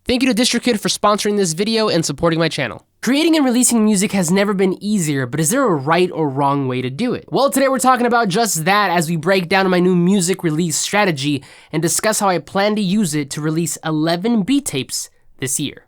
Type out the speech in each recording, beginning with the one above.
Thank you to DistroKid for sponsoring this video and supporting my channel. Creating and releasing music has never been easier, but is there a right or wrong way to do it? Well, today we're talking about just that as we break down my new music release strategy and discuss how I plan to use it to release 11 beat tapes this year.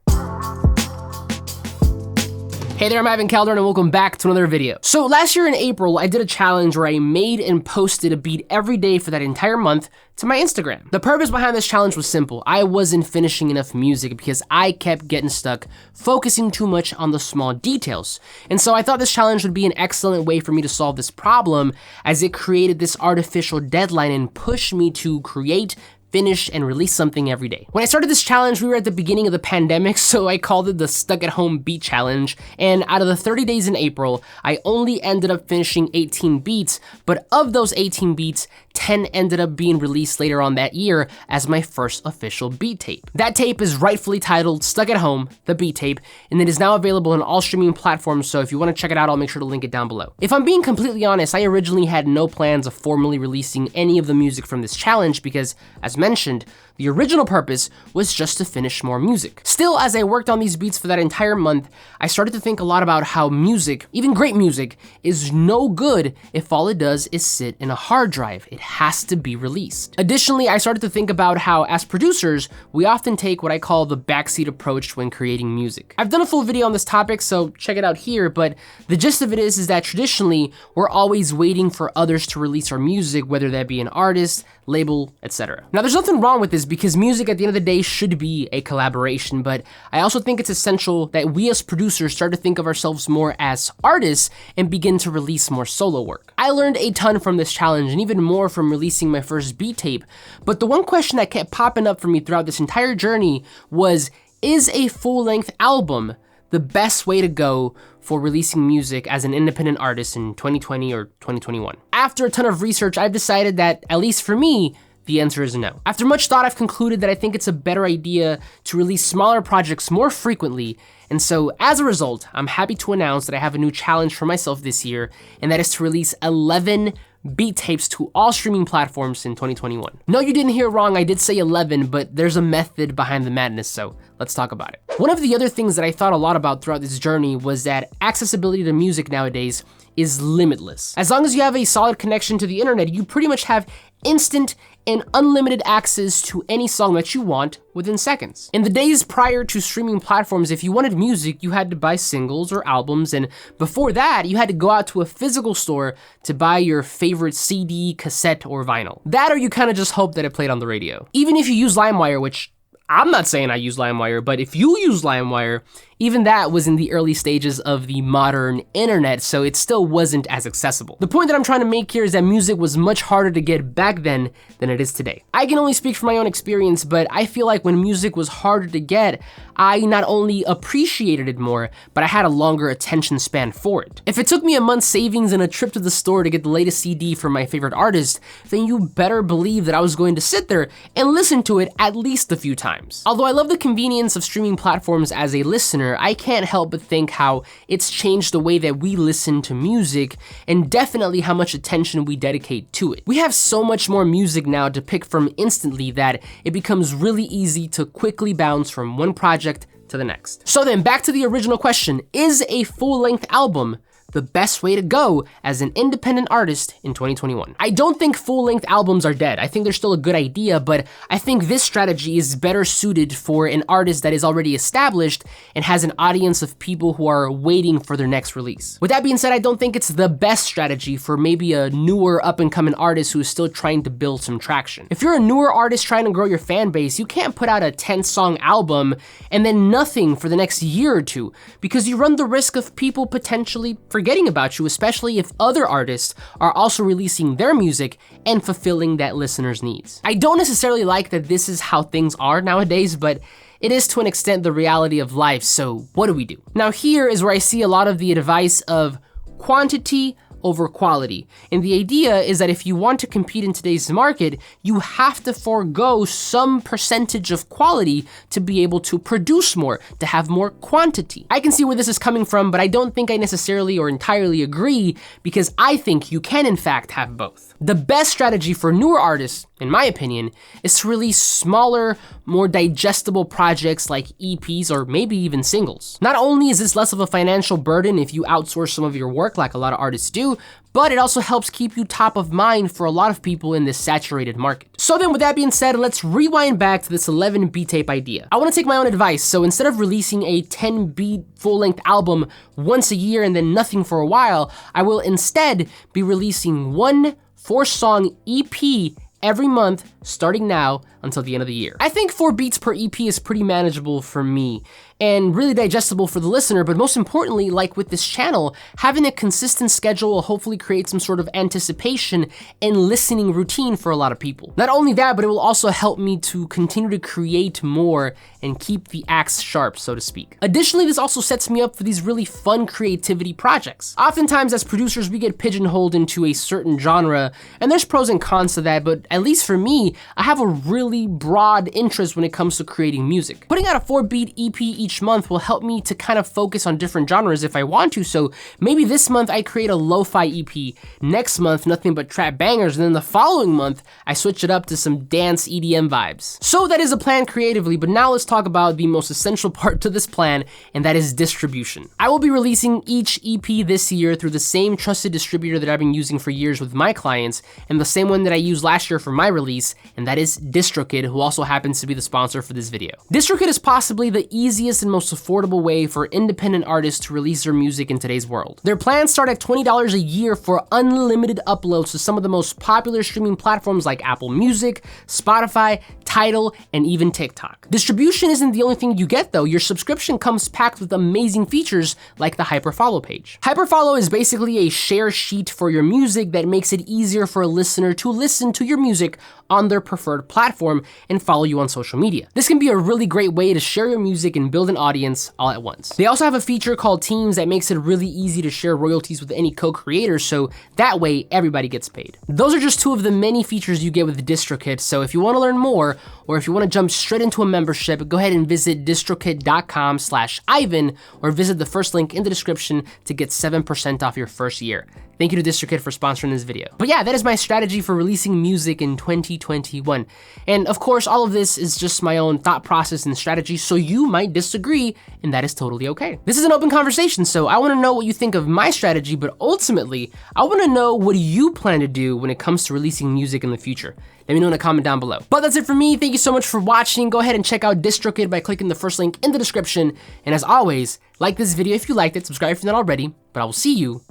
Hey there, I'm Calderon and welcome back to another video. So last year in April, I did a challenge where I made and posted a beat every day for that entire month to my Instagram. The purpose behind this challenge was simple. I wasn't finishing enough music because I kept getting stuck focusing too much on the small details. And so I thought this challenge would be an excellent way for me to solve this problem, as it created this artificial deadline and pushed me to create, finish, and release something every day. When I started this challenge, we were at the beginning of the pandemic, so I called it the Stuck at Home Beat Challenge, and out of the 30 days in April, I only ended up finishing 18 beats, but of those 18 beats, 10 ended up being released later on that year as my first official beat tape. That tape is rightfully titled Stuck at Home, the beat tape, and it is now available on all streaming platforms, so if you want to check it out, I'll make sure to link it down below. If I'm being completely honest, I originally had no plans of formally releasing any of the music from this challenge because, as mentioned, the original purpose was just to finish more music. Still, as I worked on these beats for that entire month, I started to think a lot about how music, even great music, is no good if all it does is sit in a hard drive. It has to be released. Additionally, I started to think about how, as producers, we often take what I call the backseat approach when creating music. I've done a full video on this topic, so check it out here, but the gist of it is that traditionally, we're always waiting for others to release our music, whether that be an artist, label, etc. Now, there's nothing wrong with this because music at the end of the day should be a collaboration, but I also think it's essential that we as producers start to think of ourselves more as artists and begin to release more solo work. I learned a ton from this challenge and even more from releasing my first beat tape, but the one question that kept popping up for me throughout this entire journey was, is a full-length album the best way to go for releasing music as an independent artist in 2020 or 2021? After a ton of research, I've decided that, at least for me, the answer is no. After much thought, I've concluded that I think it's a better idea to release smaller projects more frequently, and so as a result, I'm happy to announce that I have a new challenge for myself this year, and that is to release 11 beat tapes to all streaming platforms in 2021. No, you didn't hear wrong, I did say 11, but there's a method behind the madness, so let's talk about it. One of the other things that I thought a lot about throughout this journey was that accessibility to music nowadays is limitless. As long as you have a solid connection to the internet, you pretty much have instant and unlimited access to any song that you want within seconds. In the days prior to streaming platforms, if you wanted music, you had to buy singles or albums, and before that, you had to go out to a physical store to buy your favorite CD, cassette, or vinyl. That or you kind of just hope that it played on the radio. Even if you use LimeWire, which I'm not saying I use LimeWire, but if you use LimeWire, even that was in the early stages of the modern internet, so it still wasn't as accessible. The point that I'm trying to make here is that music was much harder to get back then than it is today. I can only speak from my own experience, but I feel like when music was harder to get, I not only appreciated it more, but I had a longer attention span for it. If it took me a month's savings and a trip to the store to get the latest CD from my favorite artist, then you better believe that I was going to sit there and listen to it at least a few times. Although I love the convenience of streaming platforms as a listener, I can't help but think how it's changed the way that we listen to music and definitely how much attention we dedicate to it. We have so much more music now to pick from instantly that it becomes really easy to quickly bounce from one project to the next. So then, back to the original question, is a full-length album the best way to go as an independent artist in 2021? I don't think full-length albums are dead. I think they're still a good idea, but I think this strategy is better suited for an artist that is already established and has an audience of people who are waiting for their next release. With that being said, I don't think it's the best strategy for maybe a newer up-and-coming artist who is still trying to build some traction. If you're a newer artist trying to grow your fan base, you can't put out a 10-song album and then nothing for the next year or two, because you run the risk of people potentially forgetting about you, especially if other artists are also releasing their music and fulfilling that listener's needs. I don't necessarily like that this is how things are nowadays, but it is to an extent the reality of life, so what do we do? Now here is where I see a lot of the advice of quantity over quality. And the idea is that if you want to compete in today's market, you have to forego some percentage of quality to be able to produce more, to have more quantity. I can see where this is coming from, but I don't think I necessarily or entirely agree, because I think you can in fact have both. The best strategy for newer artists, in my opinion, is to release smaller, more digestible projects like EPs or maybe even singles. Not only is this less of a financial burden if you outsource some of your work like a lot of artists do, but it also helps keep you top of mind for a lot of people in this saturated market. So then with that being said, let's rewind back to this 11 beat tape idea. I wanna take my own advice, so instead of releasing a 10 beat full-length album once a year and then nothing for a while, I will instead be releasing one 4-song EP every month starting now until the end of the year. I think 4 beats per EP is pretty manageable for me and really digestible for the listener, but most importantly, like with this channel, having a consistent schedule will hopefully create some sort of anticipation and listening routine for a lot of people. Not only that, but it will also help me to continue to create more and keep the axe sharp, so to speak. Additionally, this also sets me up for these really fun creativity projects. Oftentimes as producers, we get pigeonholed into a certain genre, and there's pros and cons to that, but at least for me, I have a really broad interest when it comes to creating music. Putting out a 4-beat EP each month will help me to kind of focus on different genres if I want to, so maybe this month I create a lo-fi EP, next month nothing but trap bangers, and then the following month I switch it up to some dance EDM vibes. So that is a plan creatively, but now let's talk about the most essential part to this plan, and that is distribution. I will be releasing each EP this year through the same trusted distributor that I've been using for years with my clients, and the same one that I used last year for my release, and that is DistroKid, who also happens to be the sponsor for this video. DistroKid is possibly the easiest and most affordable way for independent artists to release their music in today's world. Their plans start at $20 a year for unlimited uploads to some of the most popular streaming platforms like Apple Music, Spotify, Tidal, and even TikTok. Distribution isn't the only thing you get though. Your subscription comes packed with amazing features like the hyperfollow page. Hyperfollow is basically a share sheet for your music that makes it easier for a listener to listen to your music on their preferred platform and follow you on social media. This can be a really great way to share your music and build an audience all at once. They also have a feature called Teams that makes it really easy to share royalties with any co-creators, so that way everybody gets paid. Those are just 2 of the many features you get with DistroKid, so if you want to learn more, or if you want to jump straight into a membership, go ahead and visit distrokid.com/Ivan, or visit the first link in the description to get 7% off your first year. Thank you to DistroKid for sponsoring this video. But yeah, that is my strategy for releasing music in 2021. And of course, all of this is just my own thought process and strategy, so you might disagree, and that is totally okay. This is an open conversation, so I wanna know what you think of my strategy, but ultimately, I wanna know what you plan to do when it comes to releasing music in the future. Let me know in a comment down below. But that's it for me. Thank you so much for watching. Go ahead and check out DistroKid by clicking the first link in the description. And as always, like this video if you liked it, subscribe if you're not already, but I will see you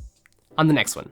on the next one.